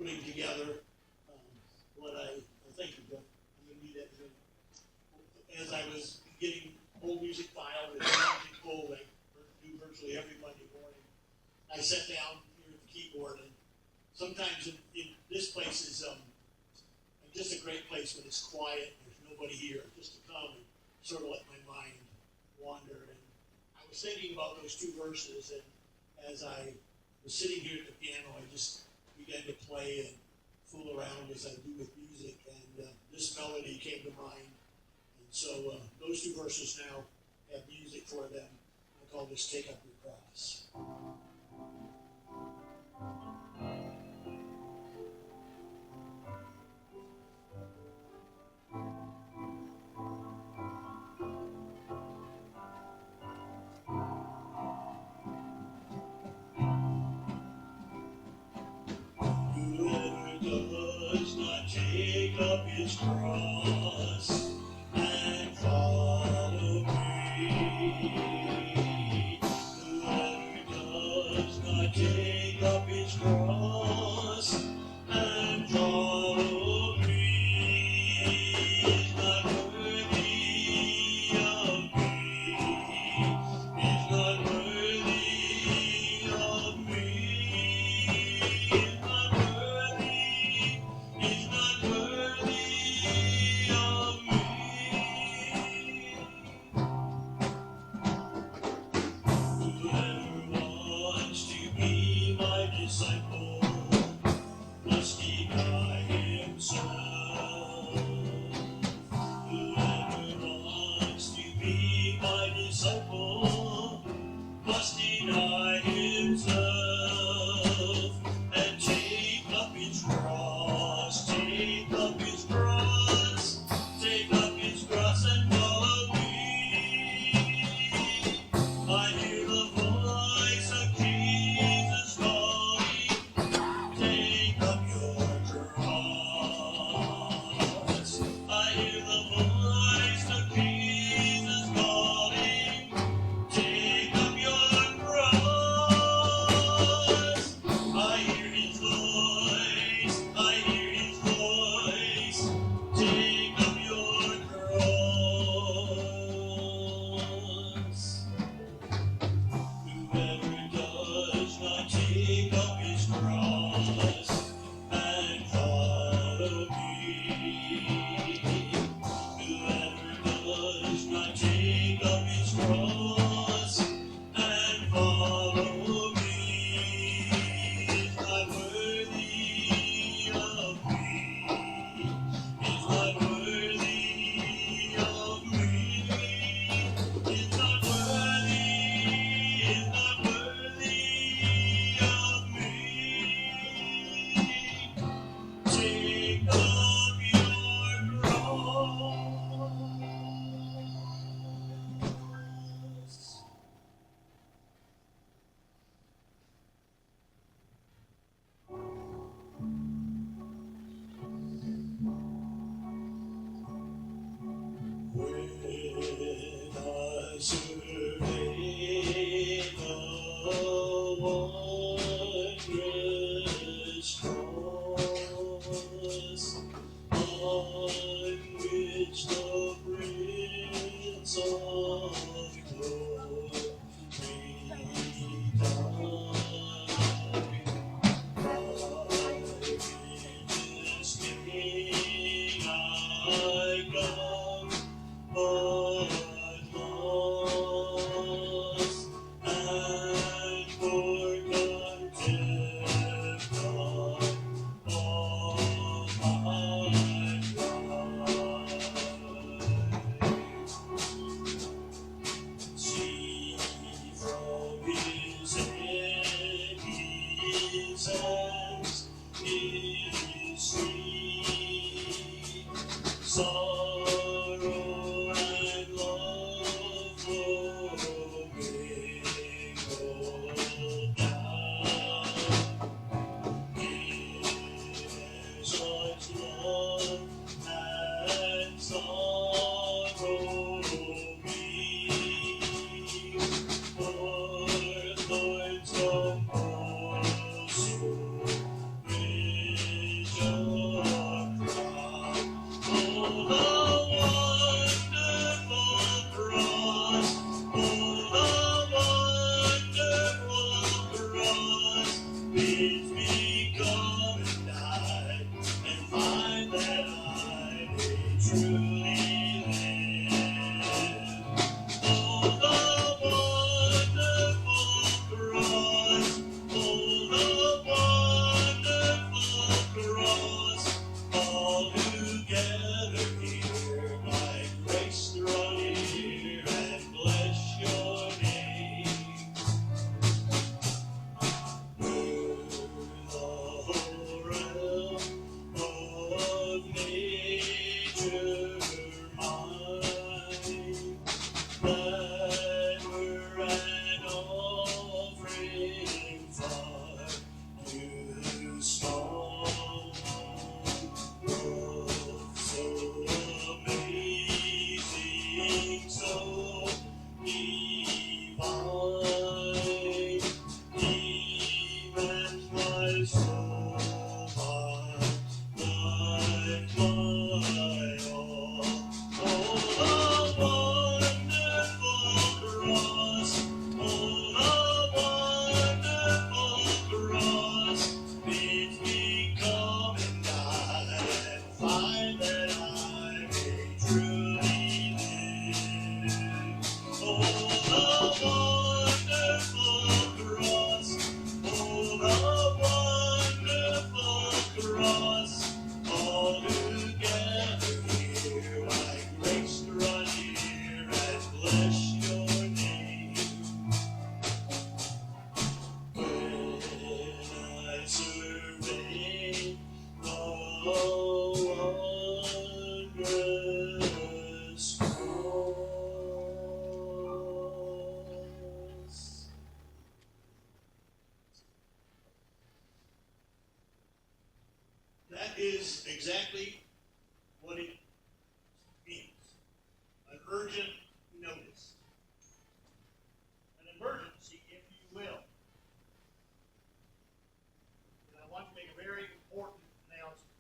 putting together what I think of. I'm going to need that in a minute. As I was getting old music filed and music pulled, I do virtually every Monday morning. I sat down here at the keyboard, and sometimes this place is just a great place when it's quiet. There's nobody here, just to come and sort of let my mind wander. And I was thinking about those two verses, and as I was sitting here at the piano, I just began to play and fool around as I do with music, and this melody came to mind. And so those two verses now have music for them. I call this Take Up Your Cross. Take up his cross and follow me. Whoever does not take up his cross and follow me is not worthy of me, is not worthy of me, is not worthy. He's not worthy of me. Whoever wants to be my disciple must deny himself. Whoever wants to be my disciple must deny himself and take up his cross. Take up his cross, take up his cross and follow me. I hear the voice of Jesus calling, take up your cross. I hear the voice of Jesus calling, take up your cross. I hear his voice, I hear his voice, take up your cross. Whoever does not take up his cross and follow me, whoever does not take up his cross and follow me is not worthy of me, is not worthy of me, is not worthy, is not worthy of me. Take up your cross. When I survey the wondrous cross on which the Prince of Glory died, this King I love but long. That is exactly what it means. An urgent notice. An emergency, if you will. And I want to make a very important announcement.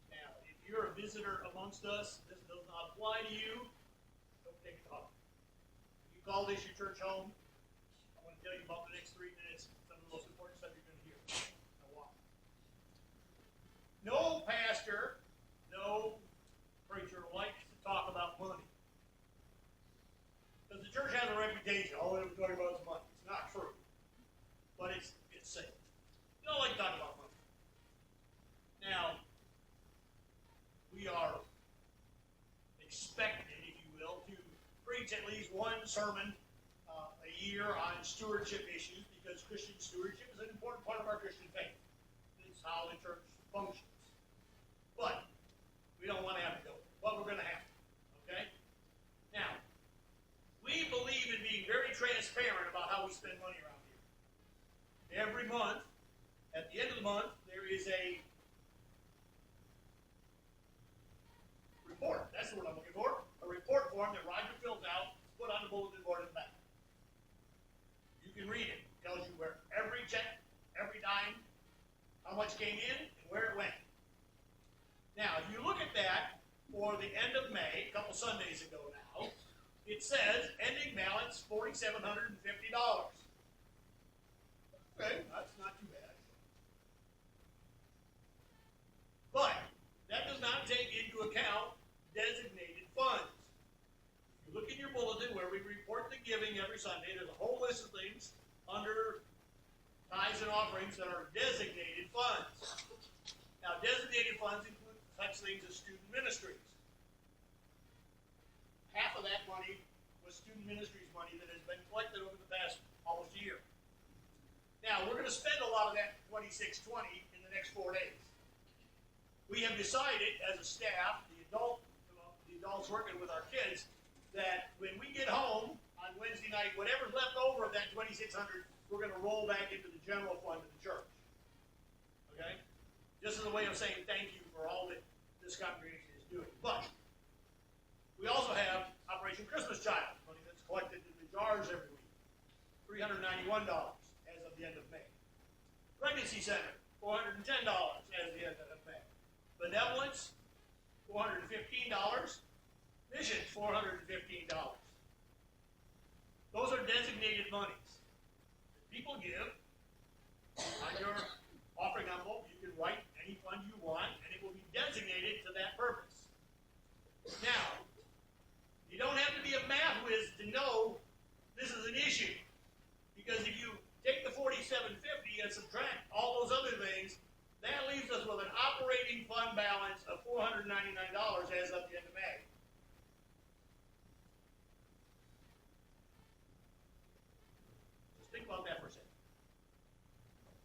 Now, if you're a visitor amongst us, this does not apply to you, don't take it home. If you call this your church home, I want to tell you about the next 3 minutes, some of the most important stuff you're going to hear. Now, why? No pastor, no preacher likes to talk about money. Because the church has a reputation, all they're talking about is money. It's not true. But it's safe. You don't like to talk about money. Now, we are expected, if you will, to preach at least one sermon a year on stewardship issues, because Christian stewardship is an important part of our Christian faith. It's how the church functions. But we don't want to have to go. But we're going to have to. Okay? Now, we believe in being very transparent about how we spend money around here. Every month, at the end of the month, there is a report. That's the word I'm looking for. A report form that Roger fills out, put on the bulletin board in the back. You can read it. It tells you where every check, every dime, how much came in, and where it went. Now, if you look at that for the end of May, a couple Sundays ago now, it says ending balance $4,750. Okay, that's not too bad. But that does not take into account designated funds. If you look in your bulletin where we report the giving every Sunday, there's a whole list of things under tithes and offerings that are designated funds. Now, designated funds include such things as student ministries. Half of that money was student ministries money that has been collected over the past almost year. Now, we're going to spend a lot of that $26.20 in the next 4 days. We have decided as a staff, the adults working with our kids, that when we get home on Wednesday night, whatever's left over of that $2,600, we're going to roll back into the general fund of the church. Okay? Just as a way of saying thank you for all that this congregation is doing. But we also have Operation Christmas Child, money that's collected in the jars every week. $391 as of the end of May. Pregnancy Center, $410 as of the end of May. Benevolence, $415. Missions, $415. Those are designated monies. People give on your offering envelope. You can write any fund you want, and it will be designated to that purpose. Now, you don't have to be a math whiz to know this is an issue. Because if you take the $4,750 and subtract all those other things, that leaves us with an operating fund balance of $499 as of the end of May. Just think about that for a second.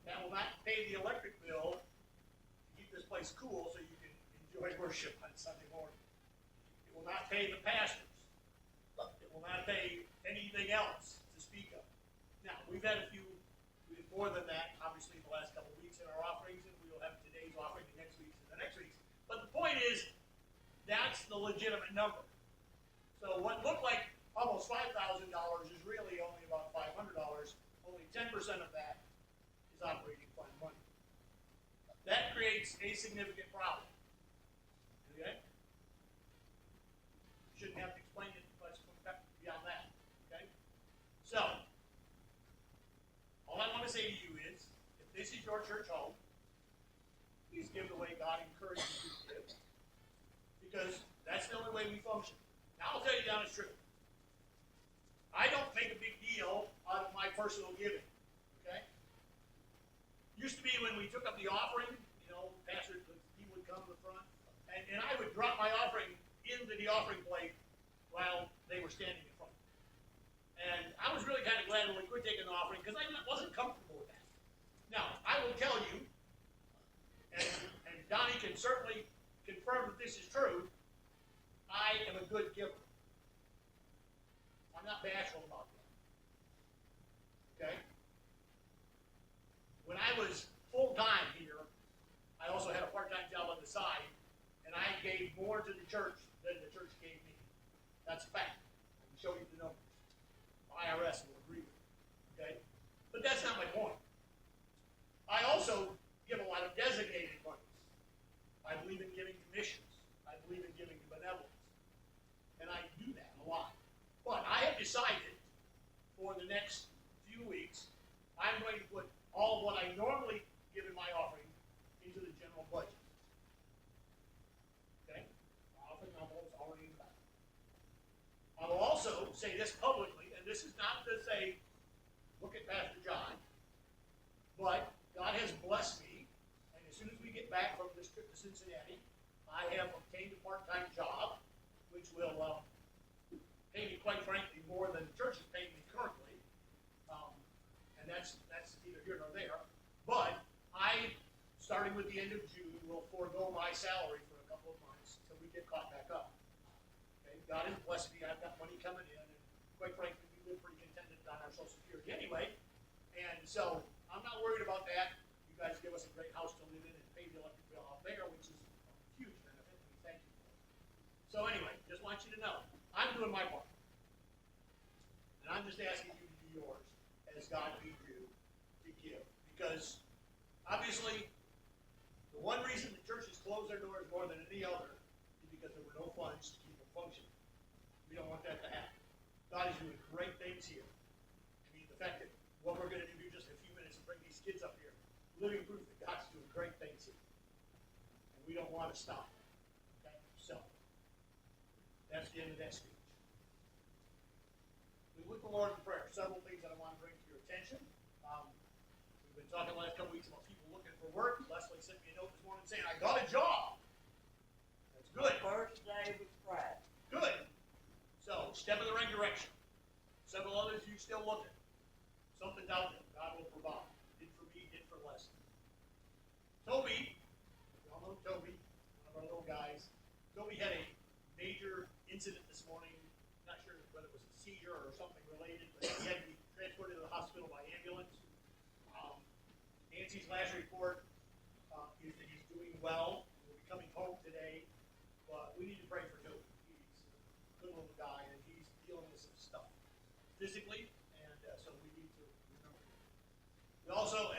That will not pay the electric bill to keep this place cool so you can enjoy worship on Sunday morning. It will not pay the pastors. It will not pay anything else to speak of. Now, we've had a few more than that, obviously, in the last couple of weeks in our offerings, and we will have today's offering, the next week's, and the next week's. But the point is, that's the legitimate number. So what looked like almost $5,000 is really only about $500. Only 10% of that is operating fund money. That creates a significant problem. Okay? Shouldn't have to explain it much beyond that. Okay? So, all I want to say to you is, if this is your church home, please give the way God encourages you to give. Because that's the only way we function. Now, I'll tell you down the truth. I don't make a big deal out of my personal giving. Okay? Used to be when we took up the offering, pastors, people would come to the front, and I would drop my offering into the offering plate while they were standing in front. And I was really kind of glad when we quit taking the offering because I wasn't comfortable with that. Now, I will tell you, and Donnie can certainly confirm that this is true, I am a good giver. I'm not bashful about that. Okay? When I was full-time here, of what I normally give in my offering into the general budget. Okay? My offering envelope is already in the back. I will also say this publicly, and this is not to say, look at Pastor John, but God has blessed me, and as soon as we get back from this trip to Cincinnati, I have obtained a part-time job, which will pay me, quite frankly, more than the church is paying me currently. And that's neither here nor there. But I, starting with the end of June, will forego my salary for a couple of months until we get caught back up. Okay? God has blessed me. I've got money coming in, and quite frankly, we live pretty contented on our Social Security anyway. And so I'm not worried about that. You guys give us a great house to live in and pay the electric bill out there, which is a huge benefit. We thank you for it. So anyway, just want you to know, I'm doing my part. And I'm just asking you to do yours as God leads you to give. Because obviously, the one reason the churches closed their doors more than any other is because there were no funds to keep them functioning. We don't want that to happen. God is doing great things here. I mean, the fact that what we're going to do just in a few minutes and bring these kids up here, living proof that God's doing great things here. And we don't want to stop. Okay? So, that's the end of that speech. We look the Lord in prayer. Several things that I want to bring to your attention. We've been talking the last couple weeks about people looking for work. Leslie sent me a note this morning saying, I got a job. That's good. First day was Friday. Good. So, step in the right direction. Several others, you still looking. Something's out there. God will provide. Did for me, did for Leslie. Toby, y'all know Toby, one of our little guys. Toby had a major incident this morning. Not sure whether it was a seizure or something related, but he had to be transported to the hospital by ambulance. Nancy's last report is that he's doing well. He'll be coming home today, but we need to pray for Toby. He's a good little guy, and he's dealing with some stuff physically, and so we need to remember him. We also